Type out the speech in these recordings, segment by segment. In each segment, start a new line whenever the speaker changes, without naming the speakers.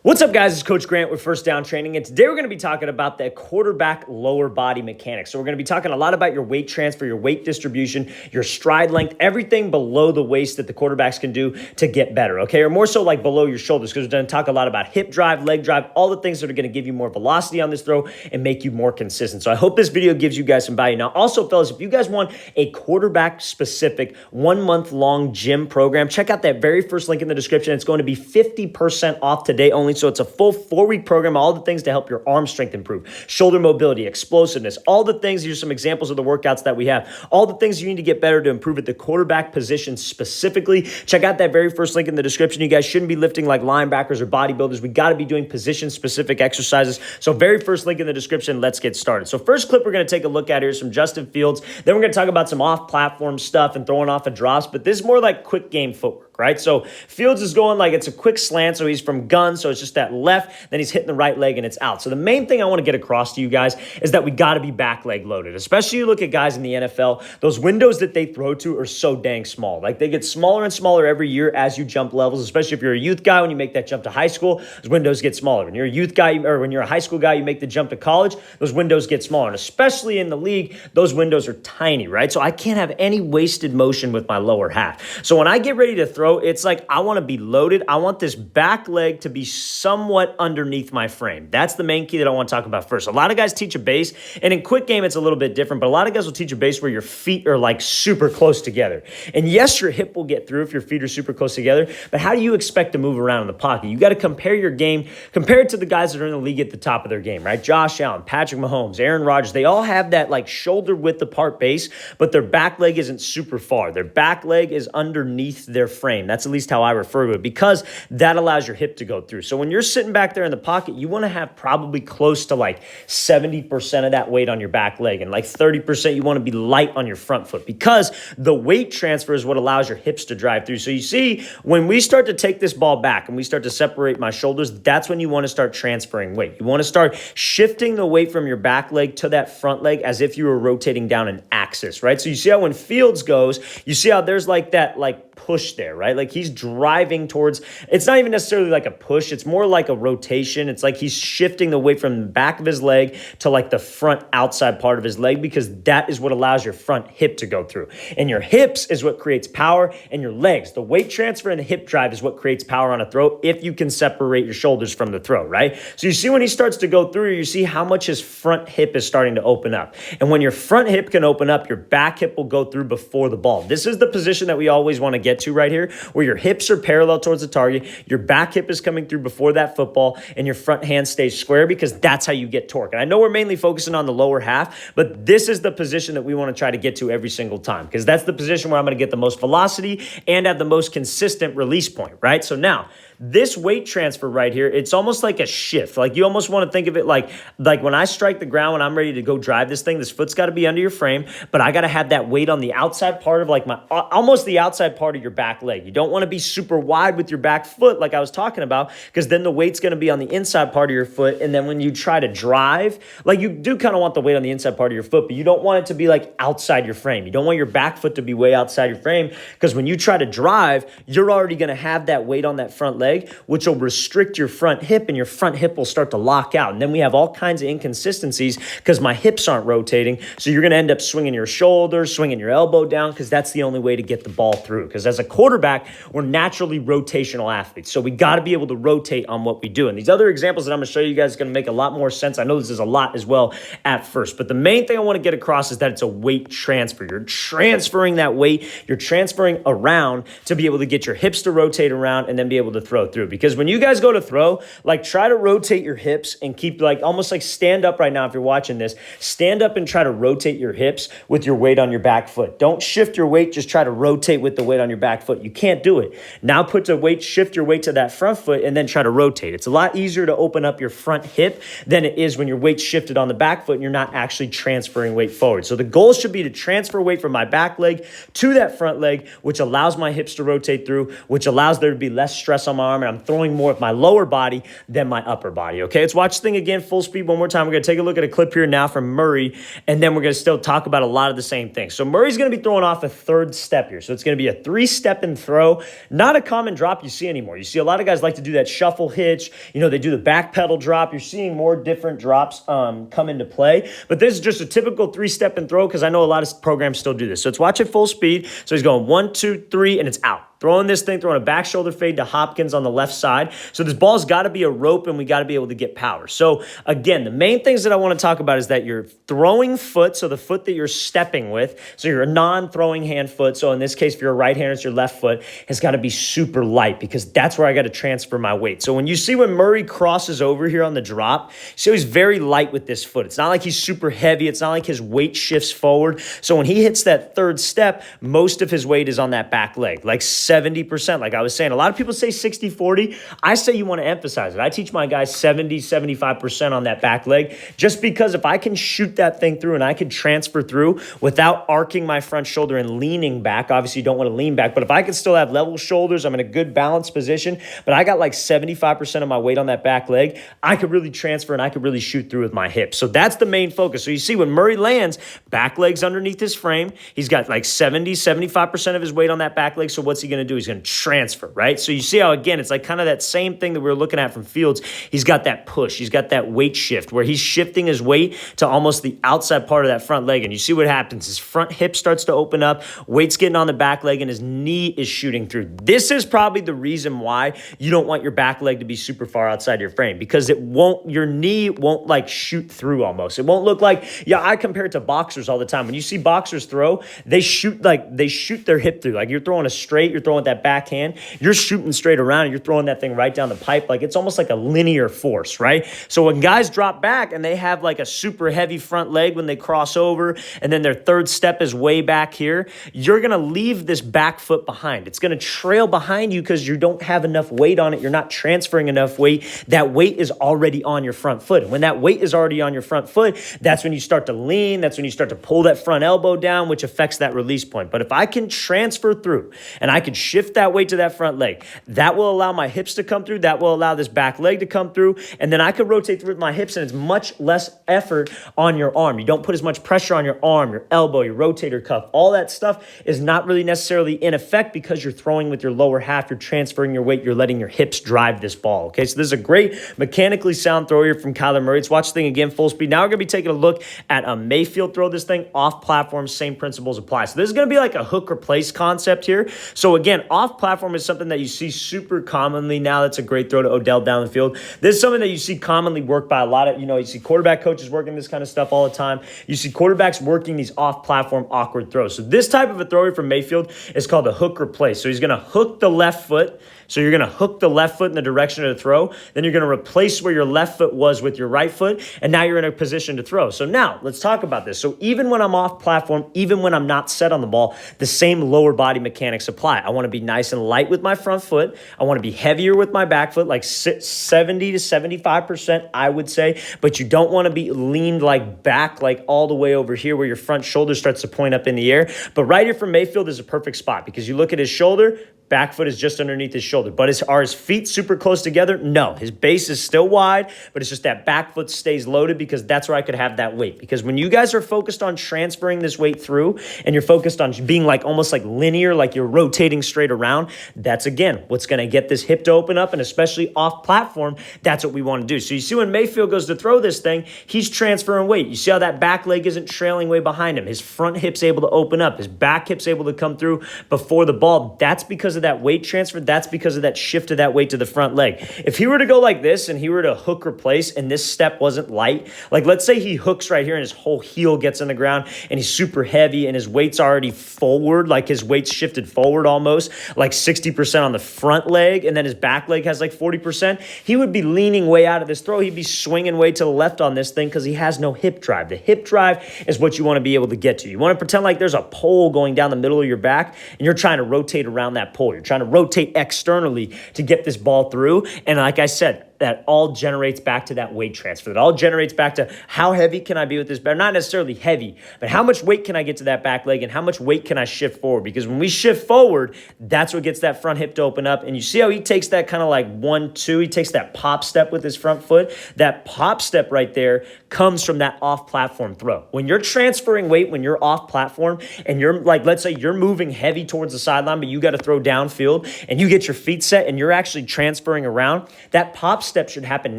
What's up, guys? It's Coach Grant with First Down Training, and today we're going to be talking about the quarterback lower body mechanics. So we're going to be talking a lot about your weight transfer, your weight distribution, your stride length, everything below the waist that the quarterbacks can do to get better, okay? Or more so like below your shoulders, because we're going to talk a lot about hip drive, leg drive, all the things that are going to give you more velocity on this throw and make you more consistent. So I hope this video gives you guys some value. Now, also, fellas, if you guys want a quarterback-specific 1 month long gym program, check out that very first link in the description. It's going to be 50% off today only. So it's a full 4-week program, all the things to help your arm strength improve, shoulder mobility, explosiveness, all the things. Here's some examples of the workouts that we have, all the things you need to get better to improve at the quarterback position specifically. Check out that very first link in the description. You guys shouldn't be lifting like linebackers or bodybuilders. We got to be doing position-specific exercises. So very first link in the description. Let's get started. So first clip we're going to take a look at here is from Justin Fields. Then we're going to talk about some off-platform stuff and throwing off of drops, but this is more like quick game footwork, right? So Fields is going like it's a quick slant, so he's from gun, so it's just that left, then he's hitting the right leg and it's out. So the main thing I want to get across to you guys is that we got to be back leg loaded, especially you look at guys in the NFL, those windows that they throw to are so dang small. Like they get smaller and smaller every year as you jump levels, especially if you're a youth guy. When you make that jump to high school, those windows get smaller. When you're a youth guy or when you're a high school guy, you make the jump to college, those windows get smaller. And especially in the league, those windows are tiny, right? So I can't have any wasted motion with my lower half. So when I get ready to throw, it's like I want to be loaded. I want this back leg to be somewhat underneath my frame. That's the main key that I want to talk about first. A lot of guys teach a base, and in quick game, it's a little bit different, but a lot of guys will teach a base where your feet are like super close together. And yes, your hip will get through if your feet are super close together, but how do you expect to move around in the pocket? You got to compare your game, compare it to the guys that are in the league at the top of their game, right? Josh Allen, Patrick Mahomes, Aaron Rodgers, they all have that like shoulder width apart base, but their back leg isn't super far. Their back leg is underneath their frame. That's at least how I refer to it, because that allows your hip to go through. So when you're sitting back there in the pocket, you want to have probably close to like 70% of that weight on your back leg, and like 30% you want to be light on your front foot, because the weight transfer is what allows your hips to drive through. So you see, when we start to take this ball back and we start to separate my shoulders, that's when you want to start transferring weight. You want to start shifting the weight from your back leg to that front leg as if you were rotating down an axis, right? So you see how when Fields goes, you see how there's like that push there, right? Like he's driving towards, it's not even necessarily like a push. It's more like a rotation. It's like he's shifting the weight from the back of his leg to like the front outside part of his leg, because that is what allows your front hip to go through. And your hips is what creates power, and your legs, the weight transfer and the hip drive is what creates power on a throw if you can separate your shoulders from the throw, right? So you see when he starts to go through, you see how much his front hip is starting to open up. And when your front hip can open up, your back hip will go through before the ball. This is the position that we always want to get to right here, where your hips are parallel towards the target, your back hip is coming through before that football, and your front hand stays square, because that's how you get torque. And I know we're mainly focusing on the lower half, but this is the position that we want to try to get to every single time, because that's the position where I'm going to get the most velocity and have the most consistent release point, right? So now, this weight transfer right here, it's almost like a shift. Like you almost want to think of it like when I strike the ground, when I'm ready to go drive this thing, this foot's got to be under your frame, but I got to have that weight on the outside part of like almost the outside part of your back leg. You don't want to be super wide with your back foot like I was talking about, because then the weight's going to be on the inside part of your foot. And then when you try to drive, like you do kind of want the weight on the inside part of your foot, but you don't want it to be like outside your frame. You don't want your back foot to be way outside your frame, because when you try to drive, you're already going to have that weight on that front leg, which will restrict your front hip, and your front hip will start to lock out. And then we have all kinds of inconsistencies because my hips aren't rotating. So you're going to end up swinging your shoulder, swinging your elbow down, because that's the only way to get the ball through. Because as a quarterback, we're naturally rotational athletes. So we got to be able to rotate on what we do. And these other examples that I'm going to show you guys are going to make a lot more sense. I know this is a lot as well at first, but the main thing I want to get across is that it's a weight transfer. You're transferring that weight. You're transferring around to be able to get your hips to rotate around and then be able to throw through. Because when you guys go to throw, like try to rotate your hips and keep like almost like stand up right now. If you're watching this, stand up and try to rotate your hips with your weight on your back foot. Don't shift your weight. Just try to rotate with the weight on your back foot. You can't do it. Now put the weight, shift your weight to that front foot and then try to rotate. It's a lot easier to open up your front hip than it is when your weight's shifted on the back foot and you're not actually transferring weight forward. So the goal should be to transfer weight from my back leg to that front leg, which allows my hips to rotate through, which allows there to be less stress on my arm, and I'm throwing more with my lower body than my upper body, okay? Let's watch this thing again, full speed one more time. We're going to take a look at a clip here now from Murray, and then we're going to still talk about a lot of the same things. So Murray's going to be throwing off a third step here. So it's going to be a 3-step and throw. Not a common drop you see anymore. You see a lot of guys like to do that shuffle hitch. You know, they do the back pedal drop. You're seeing more different drops come into play. But this is just a typical 3-step and throw because I know a lot of programs still do this. So let's watch it full speed. So he's going 1, 2, 3, and it's out. Throwing this thing, throwing a back shoulder fade to Hopkins on the left side. So this ball's got to be a rope, and we got to be able to get power. So again, the main things that I want to talk about is that your throwing foot, so the foot that you're stepping with, so you're a non-throwing hand foot. So in this case, if you're a right-hander, it's your left foot, has got to be super light because that's where I got to transfer my weight. So when you see when Murray crosses over here on the drop, so he's very light with this foot. It's not like he's super heavy. It's not like his weight shifts forward. So when he hits that third step, most of his weight is on that back leg, like 70%. Like I was saying, a lot of people say 60-40. I say you want to emphasize it. I teach my guys 70-75% on that back leg, just because if I can shoot that thing through and I can transfer through without arcing my front shoulder and leaning back, obviously you don't want to lean back, but if I can still have level shoulders, I'm in a good balanced position, but I got like 75% of my weight on that back leg, I could really transfer and I could really shoot through with my hips. So that's the main focus. So you see when Murray lands, back leg's underneath his frame. He's got like 70-75% of his weight on that back leg. So what's he going to do? He's going to transfer, right? So you see how, again, it's like kind of that same thing that we were looking at from Fields. He's got that push. He's got that weight shift where he's shifting his weight to almost the outside part of that front leg. And you see what happens. His front hip starts to open up. Weight's getting on the back leg and his knee is shooting through. This is probably the reason why you don't want your back leg to be super far outside your frame, because your knee won't like shoot through almost. It won't look like, I compare it to boxers all the time. When you see boxers throw, they shoot their hip through. Like you're throwing a straight, you're throwing that backhand, you're shooting straight around and you're throwing that thing right down the pipe. Like it's almost like a linear force, right? So when guys drop back and they have like a super heavy front leg when they cross over and then their third step is way back here, you're going to leave this back foot behind. It's going to trail behind you because you don't have enough weight on it. You're not transferring enough weight. That weight is already on your front foot. And when that weight is already on your front foot, that's when you start to lean. That's when you start to pull that front elbow down, which affects that release point. But if I can transfer through and I can shift that weight to that front leg, that will allow my hips to come through. That will allow this back leg to come through. And then I can rotate through with my hips and it's much less effort on your arm. You don't put as much pressure on your arm, your elbow, your rotator cuff. All that stuff is not really necessarily in effect because you're throwing with your lower half. You're transferring your weight. You're letting your hips drive this ball. Okay, so this is a great mechanically sound throw here from Kyler Murray. Let's watch the thing again, full speed. Now we're going to be taking a look at a Mayfield throw this thing off platform. Same principles apply. So this is going to be like a hook replace concept here. So again, off platform is something that you see super commonly now. That's a great throw to Odell down the field. This is something that you see commonly worked by a lot of, you see quarterback coaches working this kind of stuff all the time. You see quarterbacks working these off platform awkward throws. So this type of a throw from Mayfield is called a hook replace. So he's going to hook the left foot. So you're going to hook the left foot in the direction of the throw. Then you're going to replace where your left foot was with your right foot. And now you're in a position to throw. So now let's talk about this. So even when I'm off platform, even when I'm not set on the ball, the same lower body mechanics apply. I want to be nice and light with my front foot. I want to be heavier with my back foot, like 70 to 75%, I would say. But you don't want to be leaned like back, like all the way over here where your front shoulder starts to point up in the air. But right here from Mayfield is a perfect spot because you look at his shoulder, back foot is just underneath his shoulder. But are his feet super close together? No. His base is still wide, but it's just that back foot stays loaded because that's where I could have that weight. Because when you guys are focused on transferring this weight through and you're focused on being like almost like linear, like you're rotating straight around, that's again what's going to get this hip to open up, and especially off platform, that's what we want to do. So you see when Mayfield goes to throw this thing, he's transferring weight. You see how that back leg isn't trailing way behind him. His front hip's able to open up. His back hip's able to come through before the ball. That's because of that weight transfer. That's because of that shift of that weight to the front leg. If he were to go like this and he were to hook replace and this step wasn't light, like let's say he hooks right here and his whole heel gets in the ground and he's super heavy and his weight's already forward, like his weight's shifted forward almost, like 60% on the front leg, and then his back leg has like 40%, he would be leaning way out of this throw. He'd be swinging way to the left on this thing because he has no hip drive. The hip drive is what you want to be able to get to. You want to pretend like there's a pole going down the middle of your back and you're trying to rotate around that pole. You're trying to rotate externally to get this ball through. And like I said, that all generates back to that weight transfer. That all generates back to how heavy can I be with this bear? Not necessarily heavy, but how much weight can I get to that back leg and how much weight can I shift forward? Because when we shift forward, that's what gets that front hip to open up. And you see how he takes that kind of like 1-2, he takes that pop step with his front foot. That pop step right there comes from that off-platform throw. When you're transferring weight, when you're off-platform and you're like, let's say you're moving heavy towards the sideline, but you got to throw downfield and you get your feet set and you're actually transferring around, that pop step should happen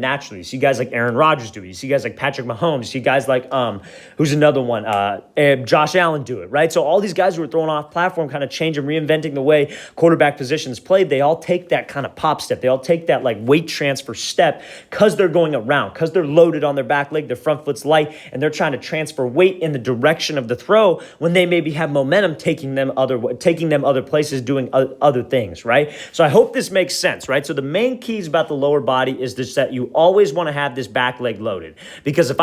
naturally. You see guys like Aaron Rodgers do it. You see guys like Patrick Mahomes. You see guys like, who's another one? Josh Allen do it, right? So all these guys who are throwing off platform, kind of changing, reinventing the way quarterback positions played, they all take that kind of pop step. They all take that like weight transfer step because they're going around, because they're loaded on their back leg, their front foot's light, and they're trying to transfer weight in the direction of the throw when they maybe have momentum taking them other places, doing other things, right? So I hope this makes sense, right? So the main keys about the lower body is this, that you always want to have this back leg loaded, because if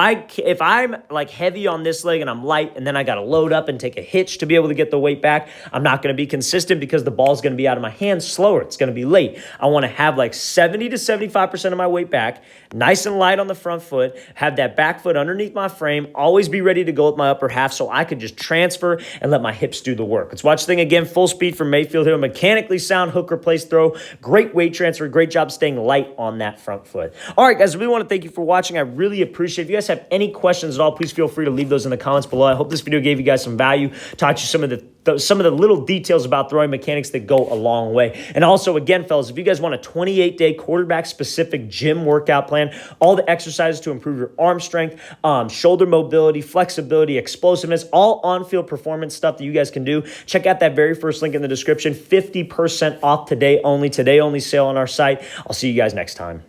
I'm like heavy on this leg and I'm light and then I got to load up and take a hitch to be able to get the weight back, I'm not going to be consistent because the ball's going to be out of my hands slower. It's going to be late. I want to have like 70 to 75% of my weight back, nice and light on the front foot, have that back foot underneath my frame, always be ready to go with my upper half so I could just transfer and let my hips do the work. Let's watch the thing again, full speed from Mayfield here. Mechanically sound hook replace throw. Great weight transfer. Great job staying light on that front foot. All right, guys, I really want to thank you for watching. I really appreciate it. If you guys have any questions at all, please feel free to leave those in the comments below. I hope this video gave you guys some value, taught you some of the little details about throwing mechanics that go a long way. And also, again, fellas, if you guys want a 28-day quarterback-specific gym workout plan, all the exercises to improve your arm strength, shoulder mobility, flexibility, explosiveness, all on-field performance stuff that you guys can do, check out that very first link in the description. 50% off today only sale on our site. I'll see you guys next time.